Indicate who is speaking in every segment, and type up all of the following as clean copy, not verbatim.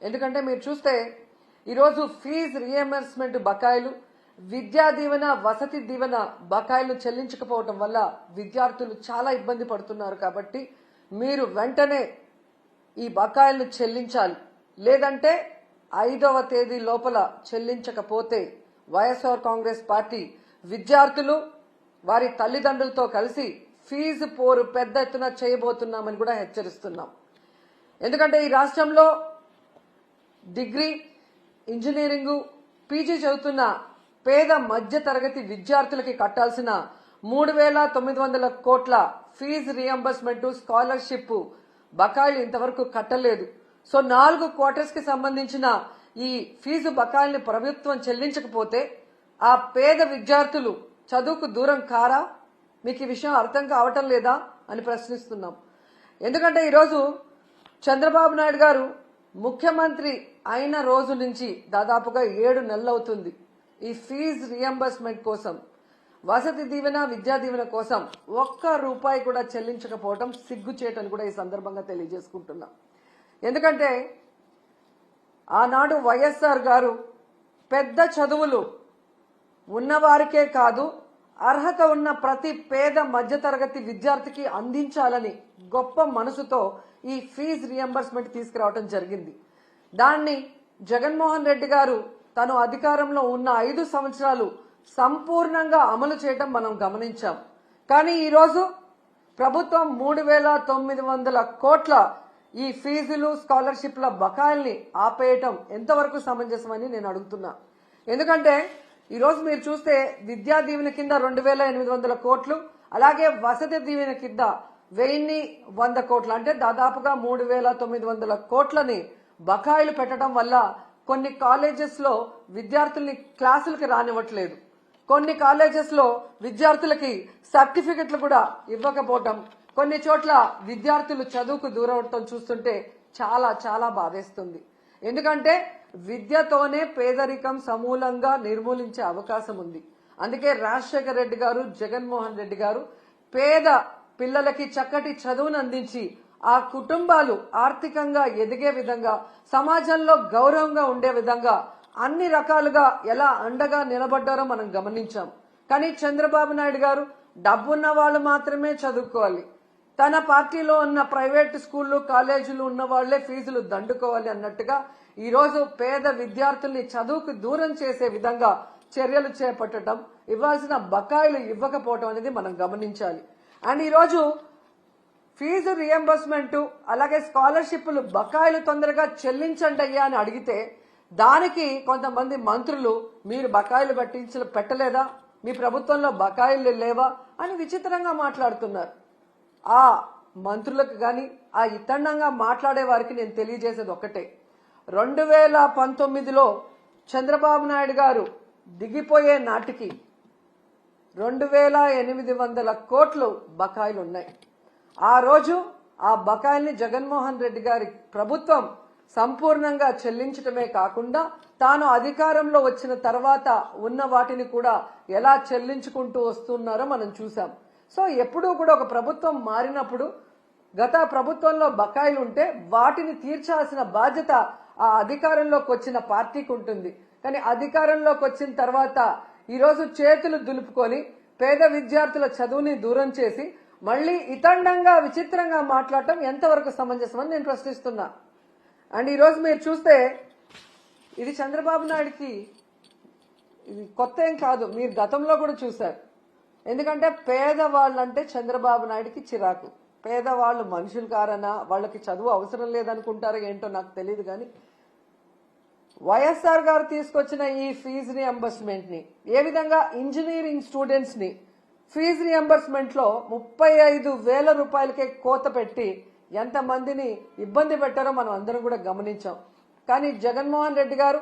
Speaker 1: ఎందుకంటే మీరు చూస్తే ఈరోజు ఫీజు రియంబర్స్మెంట్ బకాయిలు, విద్యా దీవెన, వసతి దీవెన బకాయిలు చెల్లించకపోవడం వల్ల విద్యార్థులు చాలా ఇబ్బంది పడుతున్నారు. కాబట్టి మీరు వెంటనే ఈ బకాయిలను చెల్లించాలి. లేదంటే 5వ తేదీ లోపల చెల్లించకపోతే వైఎస్ఆర్ కాంగ్రెస్ పార్టీ విద్యార్థులు వారి తల్లిదండ్రులతో కలిసి ఫీజు పోరు పెద్ద ఎత్తున చేయబోతున్నామని కూడా హెచ్చరిస్తున్నాం. ఎందుకంటే ఈ రాష్ట్రంలో డిగ్రీ, ఇంజనీరింగ్, పీజీ చదువుతున్న పేద మధ్య తరగతి విద్యార్థులకి కట్టాల్సిన 3,900 కోట్ల ఫీజు రియంబర్స్మెంట్, స్కాలర్షిప్ బకాయిలు ఇంతవరకు కట్టలేదు. సో 4 క్వార్టర్స్ కి సంబంధించిన ఈ ఫీజు బకాయిల్ని ప్రభుత్వం చెల్లించకపోతే ఆ పేద విద్యార్థులు చదువుకు దూరం కారా? మీకు ఈ విషయం అర్థం కావటం లేదా అని ప్రశ్నిస్తున్నాం. ఎందుకంటే ఈరోజు చంద్రబాబు నాయుడు గారు ముఖ్యమంత్రి అయిన రోజు నుంచి దాదాపుగా 7 నెలలు అవుతుంది. ఈ ఫీజు రియంబర్స్మెంట్ కోసం, వసతి దీవెన, విద్యా దీవెన కోసం ₹1 కూడా చెల్లించకపోవడం సిగ్గుచేటని కూడా ఈ సందర్భంగా తెలియజేసుకుంటున్నాం. ఎందుకంటే ఆనాడు వైఎస్ఆర్ గారు పెద్ద చదువులు ఉన్నవారికే కాదు, అర్హత ఉన్న ప్రతి పేద మధ్యతరగతి విద్యార్థికి అందించాలని గొప్ప మనసుతో ఈ ఫీజు రియంబర్స్మెంట్ తీసుకురావడం జరిగింది. దాన్ని జగన్మోహన్ రెడ్డి గారు తను అధికారంలో ఉన్న 5 సంవత్సరాలు సంపూర్ణంగా అమలు చేయడం మనం గమనించాం. కానీ ఈరోజు ప్రభుత్వం 3,900 కోట్ల ఈ ఫీజులు, స్కాలర్షిప్ల బకాయిల్ని ఆపేయటం ఎంతవరకు సమంజసమని నేను అడుగుతున్నా. ఎందుకంటే ఈరోజు మీరు చూస్తే విద్యా దీవెన కింద 2,800 కోట్లు, అలాగే వసతి దీవెన కింద 1,100 కోట్లు, అంటే దాదాపుగా 3,900 కోట్లని బకాయిలు పెట్టడం వల్ల కొన్ని కాలేజెస్ లో విద్యార్థుల్ని క్లాసులకి రానివ్వట్లేదు. కొన్ని కాలేజెస్ లో విద్యార్థులకి సర్టిఫికెట్లు కూడా ఇవ్వకపోవటం, కొన్ని చోట్ల విద్యార్థులు చదువుకు దూరవటం చూస్తుంటే చాలా చాలా బాధేస్తుంది. ఎందుకంటే విద్యతోనే పేదరికం సమూలంగా నిర్మూలించే అవకాశం ఉంది. అందుకే రాజశేఖర రెడ్డి గారు, జగన్మోహన్ రెడ్డి గారు పేద పిల్లలకి చక్కటి చదువును అందించి ఆ కుటుంబాలు ఆర్థికంగా ఎదిగే విధంగా, సమాజంలో గౌరవంగా ఉండే విధంగా అన్ని రకాలుగా ఎలా అండగా నిలబడ్డారో మనం గమనించాం. కానీ చంద్రబాబు నాయుడు గారు డబ్బున్న వాళ్ళు మాత్రమే చదువుకోవాలి, తన పార్టీలో ఉన్న ప్రైవేట్ స్కూళ్లు, కాలేజీలు ఉన్న వాళ్లే ఫీజులు దండుకోవాలి అన్నట్టుగా ఈరోజు పేద విద్యార్థుల్ని చదువుకు దూరం చేసే విధంగా చర్యలు చేపట్టడం, ఇవ్వాల్సిన బకాయిలు ఇవ్వకపోవడం అనేది మనం గమనించాలి. అండ్ ఈరోజు ఫీజు రియంబర్స్మెంట్, అలాగే స్కాలర్షిప్లు బకాయిలు తొందరగా చెల్లించండి అయ్యా అని అడిగితే దానికి కొంతమంది మంత్రులు మీరు బకాయిలు పెట్టలేదా, మీ ప్రభుత్వంలో బకాయిలు లేవా అని విచిత్రంగా మాట్లాడుతున్నారు. ఆ మంత్రులకు గాని, ఆ ఇతండంగా మాట్లాడే వారికి నేను తెలియజేసేది ఒక్కటే, 2019లో చంద్రబాబు నాయుడు గారు దిగిపోయే నాటికి 2,800 కోట్లు బకాయిలు ఉన్నాయి. ఆ రోజు ఆ బకాయిల్ని జగన్మోహన్ రెడ్డి గారి ప్రభుత్వం సంపూర్ణంగా చెల్లించడమే కాకుండా తాను అధికారంలో వచ్చిన తర్వాత ఉన్న వాటిని కూడా ఎలా చెల్లించుకుంటూ వస్తున్నారో మనం చూసాం. సో ఎప్పుడూ కూడా ఒక ప్రభుత్వం మారినప్పుడు గత ప్రభుత్వంలో బకాయిలు ఉంటే వాటిని తీర్చాల్సిన బాధ్యత ఆ అధికారంలోకి వచ్చిన పార్టీకి ఉంటుంది. కానీ అధికారంలోకి వచ్చిన తర్వాత ఈరోజు చేతులు దులుపుకొని పేద విద్యార్థుల చదువుని దూరం చేసి మళ్లీ ఇతండంగా విచిత్రంగా మాట్లాడటం ఎంతవరకు సమంజసమని నేను ప్రశ్నిస్తున్నా. అండ్ ఈరోజు మీరు చూస్తే ఇది చంద్రబాబు నాయుడికి ఇది కొత్త ఏం కాదు, మీరు గతంలో కూడా చూశారు. ఎందుకంటే పేదవాళ్ళంటే చంద్రబాబు నాయుడికి చిరాకు. పేదవాళ్ళు మనుషులు కారనా, వాళ్ళకి చదువు అవసరం లేదనుకుంటారో ఏంటో నాకు తెలియదు. కానీ వైఎస్ఆర్ గారు తీసుకొచ్చిన ఈ ఫీజు రియంబర్స్మెంట్ ని ఏ విధంగా ఇంజనీరింగ్ స్టూడెంట్స్ ని ఫీజు రియంబర్స్మెంట్ లో 35,000 రూపాయలకే కోత పెట్టి ఎంతమందిని ఇబ్బంది పెట్టారో మనం అందరం కూడా గమనించాం. కానీ జగన్మోహన్ రెడ్డి గారు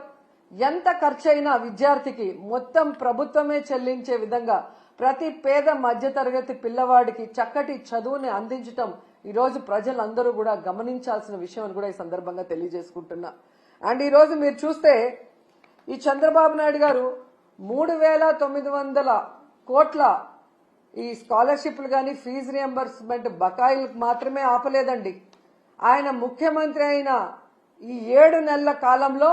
Speaker 1: ఎంత ఖర్చు అయినా విద్యార్థికి మొత్తం ప్రభుత్వమే చెల్లించే విధంగా ప్రతి పేద మధ్యతరగతి పిల్లవాడికి చక్కటి చదువుని అందించటం ఈరోజు ప్రజలందరూ కూడా గమనించాల్సిన విషయం అని కూడా ఈ సందర్భంగా తెలియజేసుకుంటున్నా. అండ్ ఈరోజు మీరు చూస్తే ఈ చంద్రబాబు నాయుడు గారు 3,900 కోట్ల ఈ స్కాలర్షిప్లు కానీ ఫీజు రియంబర్స్మెంట్ బకాయిలు మాత్రమే ఆపలేదండి. ఆయన ముఖ్యమంత్రి అయిన ఈ 7 నెలల కాలంలో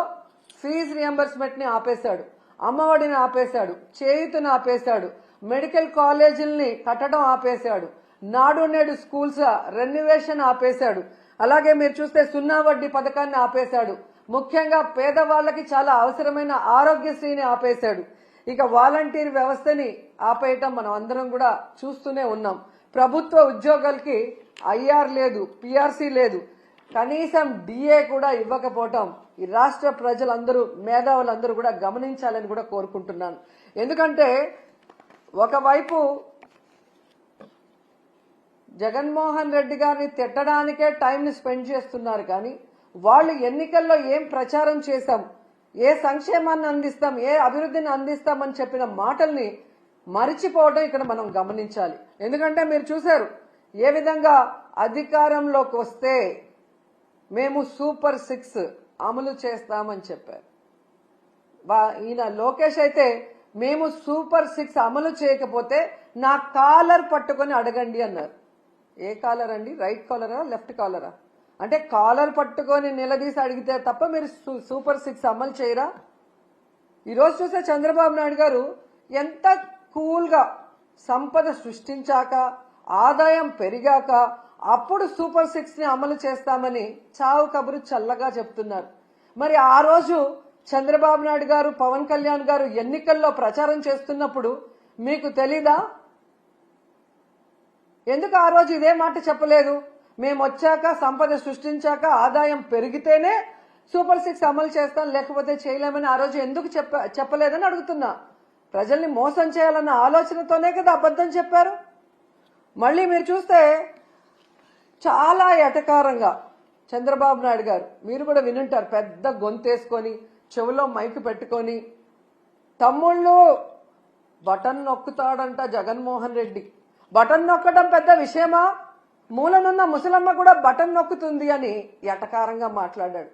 Speaker 1: ఫీజు రియంబర్స్మెంట్ ని ఆపేశాడు, అమ్మఒడిని ఆపేశాడు, చేయూతని ఆపేశాడు, మెడికల్ కాలేజీల్ని కట్టడం ఆపేశాడు, నాడు నేడు స్కూల్స్ రెన్యువేషన్ ఆపేశాడు. అలాగే మీరు చూస్తే 0 వడ్డీ పథకాన్ని ఆపేశాడు. ముఖ్యంగా పేదవాళ్లకి చాలా అవసరమైన ఆరోగ్యశ్రీని ఆపేశాడు. ఇక వాలంటీర్ వ్యవస్థని ఆపేయటం మనం అందరం కూడా చూస్తూనే ఉన్నాం. ప్రభుత్వ ఉద్యోగాలకి ఐఆర్ లేదు, పిఆర్సీ లేదు, కనీసం డిఏ కూడా ఇవ్వకపోవటం ఈ రాష్ట్ర ప్రజలందరూ, మేధావులందరూ కూడా గమనించాలని కూడా కోరుకుంటున్నాను. ఎందుకంటే ఒకవైపు జగన్మోహన్ రెడ్డి గారిని తిట్టడానికే టైంని స్పెండ్ చేస్తున్నారు, కానీ వాళ్ళు ఎన్నికల్లో ఏం ప్రచారం చేశాం, ఏ సంక్షేమాన్ని అందిస్తాం, ఏ అభివృద్ధిని అందిస్తామని చెప్పిన మాటల్ని మరిచిపోవడం ఇక్కడ మనం గమనించాలి. ఎందుకంటే మీరు చూశారు ఏ విధంగా అధికారంలోకి వస్తే మేము సూపర్ 6 అమలు చేస్తామని చెప్పారు. ఈయన లోకేష్ అయితే మేము సూపర్ 6 అమలు చేయకపోతే నా కాలర్ పట్టుకొని అడగండి అన్నారు. ఏ కాలర్ అండి? రైట్ కాలరా, లెఫ్ట్ కాలరా? అంటే కాలర్ పట్టుకొని నిలదీసి అడిగితే తప్ప మీరు సూపర్ 6 అమలు చేయరా? ఈరోజు చూస్తే చంద్రబాబు నాయుడు గారు ఎంత కూల్గా సంపద సృష్టించాక, ఆదాయం పెరిగాక అప్పుడు సూపర్ 6 ని అమలు చేస్తామని చావు కబురు చల్లగా చెప్తున్నారు. మరి ఆ రోజు చంద్రబాబు నాయుడు గారు, పవన్ కళ్యాణ్ గారు ఎన్నికల్లో ప్రచారం చేస్తున్నప్పుడు మీకు తెలీదా? ఎందుకు ఆ రోజు ఇదే మాట చెప్పలేదు? మేము వచ్చాక, సంపద సృష్టించాక, ఆదాయం పెరిగితేనే సూపర్ 6 అమలు చేస్తాం, లేకపోతే చేయలేమని ఆ రోజు ఎందుకు చెప్పలేదని అడుగుతున్నా. ప్రజల్ని మోసం చేయాలన్న ఆలోచనతోనే కదా అబద్ధం చెప్పారు. మళ్ళీ మీరు చూస్తే చాలా ఎటకారంగా చంద్రబాబు నాయుడు గారు, మీరు కూడా వినుంటారు, పెద్ద గొంతేసుకొని చెవులో మైక్ పెట్టుకొని, తమ్ముళ్ళు బటన్ నొక్కుతాడంట జగన్మోహన్ రెడ్డి, బటన్ నొక్కడం పెద్ద విషయమా, మూలనున్న ముసలమ్మ కూడా బటన్ నొక్కుతుంది అని ఎటకారంగా మాట్లాడాడు.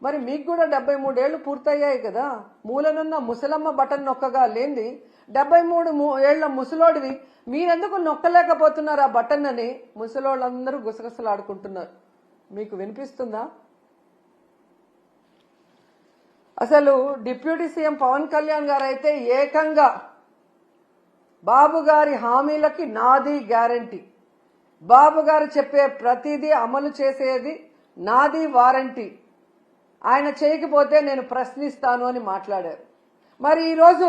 Speaker 1: మరి మీకు కూడా 73 ఏళ్లు పూర్తయ్యాయి కదా, మూలనున్న ముసలమ్మ బటన్ నొక్కగా లేంది 73 ఏళ్ల ముసలోడివి మీరెందుకు నొక్కలేకపోతున్నారు ఆ బటన్ అని ముసలోళ్ళందరూ గుసగుసలాడుకుంటున్నారు. మీకు వినిపిస్తుందా? అసలు డిప్యూటీ సీఎం పవన్ కళ్యాణ్ గారు అయితే ఏకంగా బాబు గారి హామీలకి నాది గ్యారంటీ, బాబు గారు చెప్పే ప్రతిదీ అమలు చేసేది నాది వారంటీ, ఆయన చేయకపోతే నేను ప్రశ్నిస్తాను అని మాట్లాడారు. మరి ఈరోజు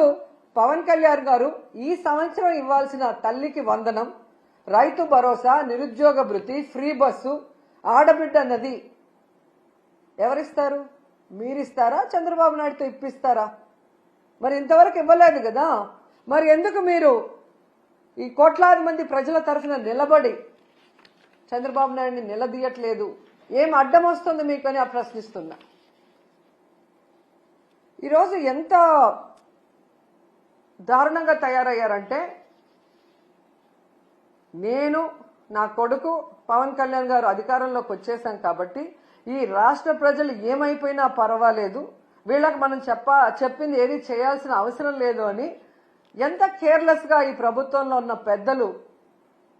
Speaker 1: పవన్ కళ్యాణ్ గారు ఈ సంవత్సరం ఇవ్వాల్సిన తల్లికి వందనం, రైతు భరోసా, నిరుద్యోగ భృతి, ఫ్రీ బస్సు, ఆడబిడ్డ నది ఎవరిస్తారు? మీరిస్తారా? చంద్రబాబు నాయుడుతో ఇప్పిస్తారా? మరి ఇంతవరకు ఇవ్వలేదు కదా. మరి ఎందుకు మీరు ఈ కోట్లాది మంది ప్రజల తరఫున నిలబడి చంద్రబాబు నాయుడిని నిలదీయట్లేదు? ఏం అడ్డం వస్తుంది మీకు అని ప్రశ్నిస్తున్నా. ఈరోజు ఎంత దారుణంగా తయారయ్యారంటే, నేను, నా కొడుకు పవన్ కళ్యాణ్ గారు అధికారంలోకి వచ్చేసాం కాబట్టి ఈ రాష్ట్ర ప్రజలు ఏమైపోయినా పర్వాలేదు, వీళ్ళకి మనం చెప్పింది ఏది చేయాల్సిన అవసరం లేదు అని ఎంత కేర్లెస్ గా ఈ ప్రభుత్వంలో ఉన్న పెద్దలు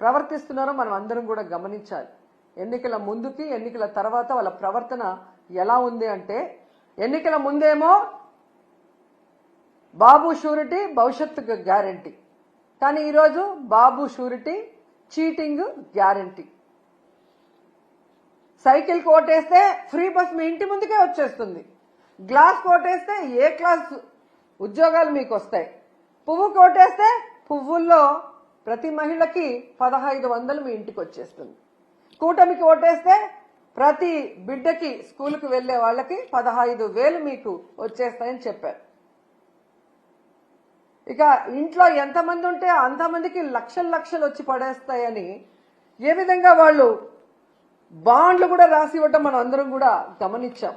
Speaker 1: ప్రవర్తిస్తున్నారో మనం అందరం కూడా గమనించాలి. ఎన్నికల ముందుకి ఎన్నికల తర్వాత వాళ్ళ ప్రవర్తన ఎలా ఉంది అంటే, ఎన్నికల ముందేమో బాబు షూరిటీ భవిష్యత్తుకు గ్యారంటీ, కానీ ఈరోజు Babu surety cheating guarantee. Cycle కోటేస్తే ఫ్రీ బస్ మీ ఇంటి ముందుకే వచ్చేస్తుంది, గ్లాస్ కోటేస్తే ఏ క్లాస్ ఉద్యోగాలు మీకు వస్తాయి, పువ్వు కోటేస్తే పువ్వుల్లో ప్రతి మహిళకి 1500 మీ ఇంటికి వచ్చేస్తుంది, కూటమికి ఓటేస్తే ప్రతి బిడ్డకి స్కూల్కి వెళ్లే వాళ్ళకి 15,000 మీకు వచ్చేస్తాయని చెప్పారు. ఇక ఇంట్లో ఎంతమంది ఉంటే అంతమందికి లక్షలు వచ్చి పడేస్తాయని ఏ విధంగా వాళ్ళు బాండ్లు కూడా రాసి ఇవ్వటం మనం అందరం కూడా గమనించాం.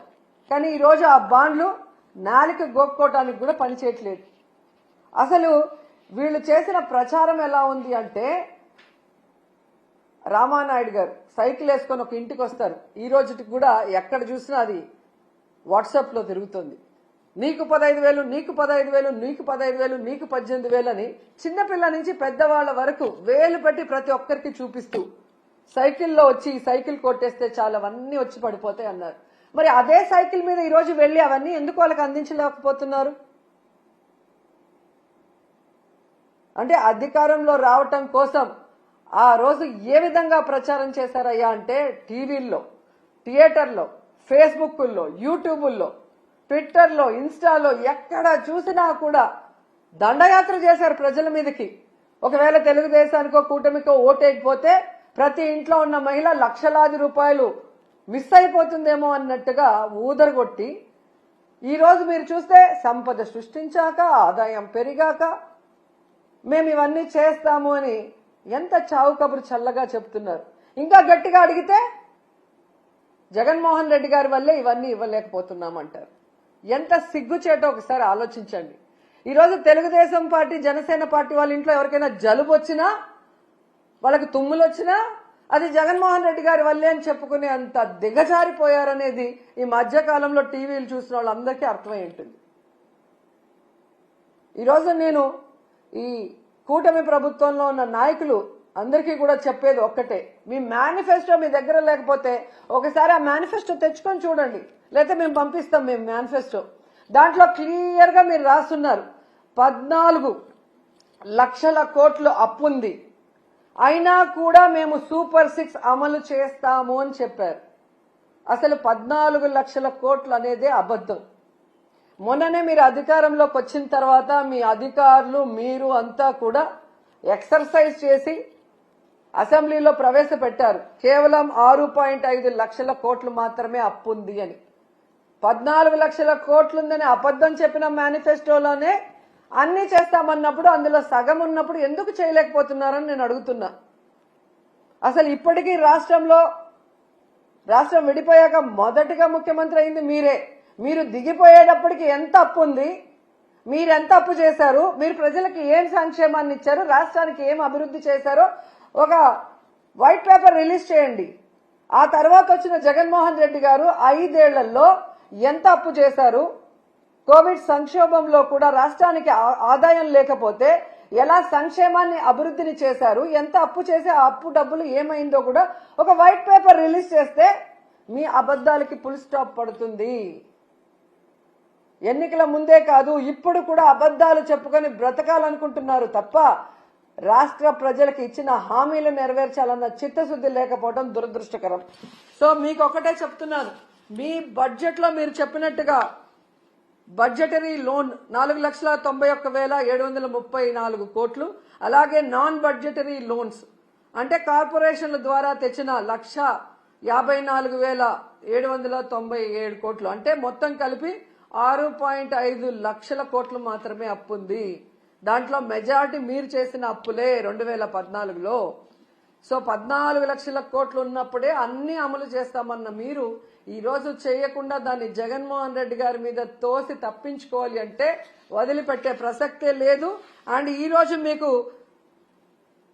Speaker 1: కానీ ఈరోజు ఆ బాండ్లు నాలిక గోక్కోవటానికి కూడా పనిచేయట్లేదు. అసలు వీళ్ళు చేసిన ప్రచారం ఎలా ఉంది అంటే, రామానాయుడు గారు సైకిల్ వేసుకొని ఒక ఇంటికి వస్తారు, ఈ రోజుకి కూడా ఎక్కడ చూసినా అది వాట్సాప్ లో తిరుగుతుంది. నీకు 15,000, నీకు 15,000, నీకు 15,000, నీకు 18,000 అని చిన్నపిల్ల నుంచి పెద్దవాళ్ల వరకు వేలు పెట్టి ప్రతి ఒక్కరికి చూపిస్తూ సైకిల్లో వచ్చి సైకిల్ కొట్టేస్తే చాలా అవన్నీ వచ్చి పడిపోతాయి అన్నారు. మరి అదే సైకిల్ మీద ఈరోజు వెళ్ళి అవన్నీ ఎందుకు వాళ్ళకి అందించలేకపోతున్నారు? అంటే అధికారంలో రావటం కోసం ఆ రోజు ఏ విధంగా ప్రచారం చేశారయ్యా అంటే టీవీల్లో, థియేటర్లో, ఫేస్బుక్లో, యూట్యూబుల్లో, ట్విట్టర్లో, ఇన్స్టాలో ఎక్కడ చూసినా కూడా దండయాత్ర చేశారు ప్రజల మీదకి. ఒకవేళ తెలుగుదేశానికో కూటమికో ఓటేయకపోతే ప్రతి ఇంట్లో ఉన్న మహిళ లక్షలాది రూపాయలు మిస్ అయిపోతుందేమో అన్నట్టుగా ఊదరగొట్టి ఈరోజు మీరు చూస్తే సంపద సృష్టించాక, ఆదాయం పెరిగాక మేము ఇవన్నీ చేస్తాము అని ఎంత చావు కబురు చల్లగా చెప్తున్నారు. ఇంకా గట్టిగా అడిగితే జగన్మోహన్ రెడ్డి గారి వల్లే ఇవన్నీ ఇవ్వలేకపోతున్నామంటారు. ఎంత సిగ్గుచేటో ఒకసారి ఆలోచించండి. ఈరోజు తెలుగుదేశం పార్టీ, జనసేన పార్టీ వాళ్ళ ఇంట్లో ఎవరికైనా జలుబు వచ్చినా, వాళ్ళకి తుమ్ములు వచ్చినా అది జగన్మోహన్ రెడ్డి గారి వల్లే అని చెప్పుకునే అంత దిగజారిపోయారనేది ఈ మధ్యకాలంలో టీవీలు చూసిన వాళ్ళందరికీ అర్థమై ఉంటుంది. ఈరోజు నేను ఈ కూటమి ప్రభుత్వంలో ఉన్న నాయకులు అందరికీ కూడా చెప్పేది ఒక్కటే, మీ మేనిఫెస్టో మీ దగ్గర లేకపోతే ఒకసారి ఆ మేనిఫెస్టో తెచ్చుకొని చూడండి, లేకపోతే మేము పంపిస్తాం మేము మేనిఫెస్టో. దాంట్లో క్లియర్ గా మీరు రాస్తున్నారు 14 లక్షల కోట్లు అప్పుంది, అయినా కూడా మేము సూపర్ 6 అమలు చేస్తాము అని చెప్పారు. అసలు 14 లక్షల కోట్లు అనేదే అబద్ధం. మొన్ననే మీరు అధికారంలోకి వచ్చిన తర్వాత మీ అధికారులు మీరు అంతా కూడా ఎక్సర్సైజ్ చేసి అసెంబ్లీలో ప్రవేశపెట్టారు, కేవలం 6.5 లక్షల కోట్లు మాత్రమే అప్పుంది అని. 14 లక్షల కోట్లుందని అబద్ధం చెప్పిన మేనిఫెస్టోలోనే అన్ని చేస్తామన్నప్పుడు అందులో సగం ఉన్నప్పుడు ఎందుకు చేయలేకపోతున్నారని నేను అడుగుతున్నా. అసలు ఇప్పటికీ రాష్ట్రం విడిపోయాక మొదటిగా ముఖ్యమంత్రి అయింది మీరే. మీరు దిగిపోయేటప్పటికి ఎంత అప్పు ఉంది, మీరెంత అప్పు చేశారు, మీరు ప్రజలకు ఏం సంక్షేమాన్ని ఇచ్చారు, రాష్ట్రానికి ఏం అభివృద్ధి చేశారో ఒక వైట్ పేపర్ రిలీజ్ చేయండి. ఆ తర్వాత వచ్చిన జగన్మోహన్ రెడ్డి గారు 5 ఏళ్లలో ఎంత అప్పు చేశారు, కోవిడ్ సంక్షోభంలో కూడా రాష్ట్రానికి ఆదాయం లేకపోతే ఎలా సంక్షేమాన్ని అభివృద్ధిని చేశారు, ఎంత అప్పు చేసి ఆ అప్పు డబ్బులు ఏమైందో కూడా ఒక వైట్ పేపర్ రిలీజ్ చేస్తే మీ అబద్ధాలకి ఫుల్ స్టాప్ పడుతుంది. ఎన్నికల ముందే కాదు ఇప్పుడు కూడా అబద్ధాలు చెప్పుకొని బ్రతకాలనుకుంటున్నారు తప్ప రాష్ట్ర ప్రజలకు ఇచ్చిన హామీలు నెరవేర్చాలన్న చిత్తశుద్ధి లేకపోవడం దురదృష్టకరం. సో మీకు ఒకటే చెప్తున్నాను, మీ బడ్జెట్ లో మీరు చెప్పినట్టుగా బడ్జెటరీ లోన్ 4,91,734 కోట్లు, అలాగే నాన్ బడ్జెటరీ లోన్స్ అంటే కార్పొరేషన్ల ద్వారా తెచ్చిన 1,54,797 కోట్లు, అంటే మొత్తం కలిపి 6.5 లక్షల కోట్లు మాత్రమే అప్పుంది. దాంట్లో మెజారిటీ మీరు చేసిన అప్పులే 2014లో. సో 14 లక్షల కోట్లు ఉన్నప్పుడే అన్ని అమలు చేస్తామన్న మీరు ఈ రోజు చేయకుండా దాన్ని జగన్మోహన్ రెడ్డి గారి మీద తోసి తప్పించుకోవాలి అంటే వదిలిపెట్టే ప్రసక్తే లేదు. అండ్ ఈ రోజు మీకు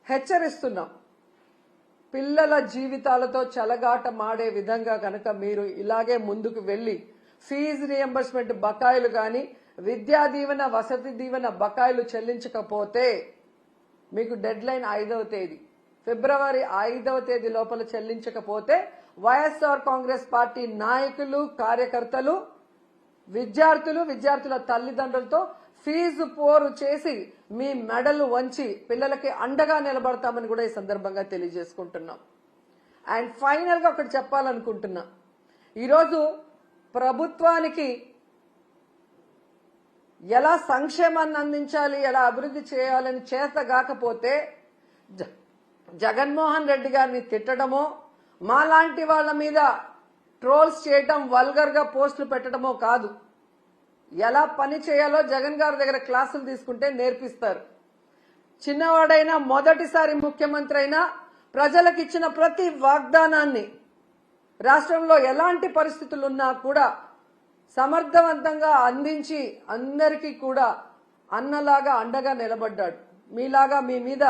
Speaker 1: హెచ్చరిస్తున్నాం, పిల్లల జీవితాలతో చెలగాట మాడే విధంగా కనుక మీరు ఇలాగే ముందుకు వెళ్లి ఫీజు రియంబర్స్మెంట్ బకాయిలు గాని, విద్యా దీవెన, వసతి దీవెన బకాయిలు చెల్లించకపోతే మీకు డెడ్ లైన్ 5వ తేదీ, ఫిబ్రవరి 5వ తేదీ లోపల చెల్లించకపోతే వైఎస్ఆర్ కాంగ్రెస్ పార్టీ నాయకులు, కార్యకర్తలు, విద్యార్థుల తల్లిదండ్రులతో ఫీజు పోరు చేసి మీ మెడలు వంచి పిల్లలకి అండగా నిలబడతామని కూడా ఈ సందర్భంగా తెలియజేసుకుంటున్నాం. అండ్ ఫైనల్ గా ఒకటి చెప్పాలనుకుంటున్నా, ఈరోజు ప్రభుత్వానికి ఎలా సంక్షేమాన్ని అందించాలి, ఎలా అభివృద్ధి చేయాలని చేతగాకపోతే జగన్మోహన్ రెడ్డి గారిని తిట్టడమో, మాలాంటి వాళ్ళ మీద ట్రోల్స్ చేయటం, వల్గర్ గా పోస్టులు పెట్టడమో కాదు, ఎలా పని చేయాలో జగన్ గారి దగ్గర క్లాసులు తీసుకుంటే నేర్పిస్తారు. చిన్నవాడైనా మొదటిసారి ముఖ్యమంత్రి అయినా ప్రజలకు ఇచ్చిన ప్రతి వాగ్దానాన్ని రాష్ట్రంలో ఎలాంటి పరిస్థితులున్నా కూడా సమర్థవంతంగా అందించి అందరికీ కూడా అన్నలాగా అండగా నిలబడ్డాడు. మీలాగా మీ మీద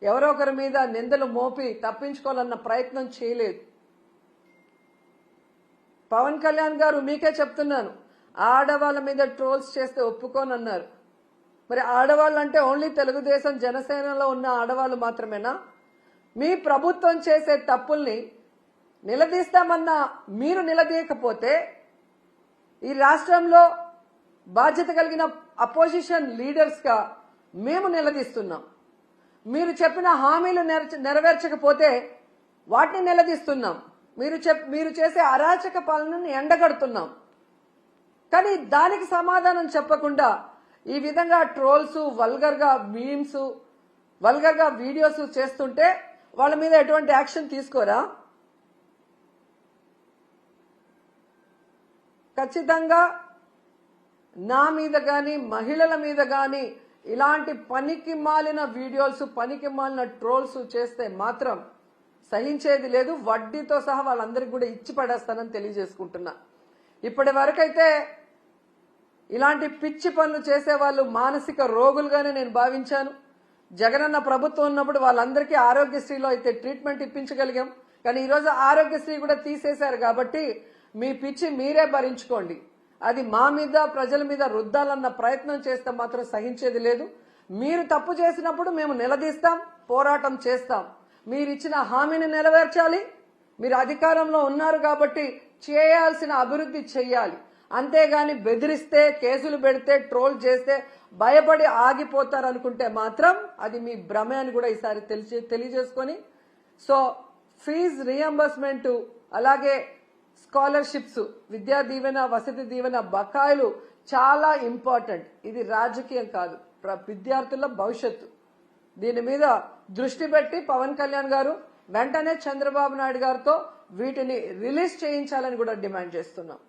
Speaker 1: ఎవరో ఒకరి మీద నిందలు మోపి తప్పించుకోవాలన్న ప్రయత్నం చేయలేదు. పవన్ కళ్యాణ్ గారు మీకే చెప్తున్నాను, ఆడవాళ్ళ మీద ట్రోల్స్ చేస్తే ఒప్పుకోనన్నారు. మరి ఆడవాళ్ళు అంటే ఓన్లీ తెలుగుదేశం జనసేనలో ఉన్న ఆడవాళ్ళు మాత్రమేనా? మీ ప్రభుత్వం చేసే తప్పుల్ని నిలదీస్తామన్నా మీరు నిలదీయకపోతే ఈ రాష్ట్రంలో బాధ్యత కలిగిన అపోజిషన్ లీడర్స్ గా మేము నిలదీస్తున్నాం. మీరు చెప్పిన హామీలు నెరవేర్చకపోతే వాటిని నిలదీస్తున్నాం. మీరు చేసే అరాచక పాలనని ఎండగడుతున్నాం. కానీ దానికి సమాధానం చెప్పకుండా ఈ విధంగా ట్రోల్స్, వల్గర్ గా మీమ్స్, వల్గర్ గా వీడియోస్ చేస్తుంటే వాళ్ళ మీద ఎటువంటి యాక్షన్ తీసుకోరా? ఖచ్చితంగా నా మీద గాని, మహిళల మీద గాని ఇలాంటి పనికి మాలిన వీడియోస్, పనికి మాలిన ట్రోల్స్ చేస్తే మాత్రం సహించేది లేదు. వడ్డీతో సహా వాళ్ళందరికీ కూడా ఇచ్చి పడేస్తానని తెలియజేసుకుంటున్నా. ఇప్పటి వరకైతే ఇలాంటి పిచ్చి పనులు చేసే వాళ్ళు మానసిక రోగులుగానే నేను భావించాను. జగనన్న ప్రభుత్వం ఉన్నప్పుడు వాళ్ళందరికీ ఆరోగ్యశ్రీలో అయితే ట్రీట్మెంట్ ఇప్పించగలిగాం. కానీ ఈరోజు ఆరోగ్యశ్రీ కూడా తీసేశారు కాబట్టి మీ పిచ్చి మీరే భరించుకోండి. అది మా మీద, ప్రజల మీద రుద్దాలన్న ప్రయత్నం చేస్తే మాత్రం సహించేది లేదు. మీరు తప్పు చేసినప్పుడు మేము నిలదీస్తాం, పోరాటం చేస్తాం. మీరిచ్చిన హామీని నెరవేర్చాలి. మీరు అధికారంలో ఉన్నారు కాబట్టి చేయాల్సిన అభివృద్ధి చెయ్యాలి. అంతేగాని బెదిరిస్తే, కేసులు పెడితే, ట్రోల్ చేస్తే భయపడి ఆగిపోతారనుకుంటే మాత్రం అది మీ భ్రమే అని కూడా ఈసారి తెలియజేసుకొని, సో ఫీజు రియంబర్స్మెంట్, అలాగే స్కాలర్షిప్స్, విద్యా దీవెన, వసతి దీవెన బకాయిలు చాలా ఇంపార్టెంట్. ఇది రాజకీయం కాదు, విద్యార్థుల భవిష్యత్తు. దీని మీద దృష్టి పెట్టి పవన్ కళ్యాణ్ గారు వెంటనే చంద్రబాబు నాయుడు గారితో వీటిని రిలీజ్ చేయించాలని కూడా డిమాండ్ చేస్తున్నాం.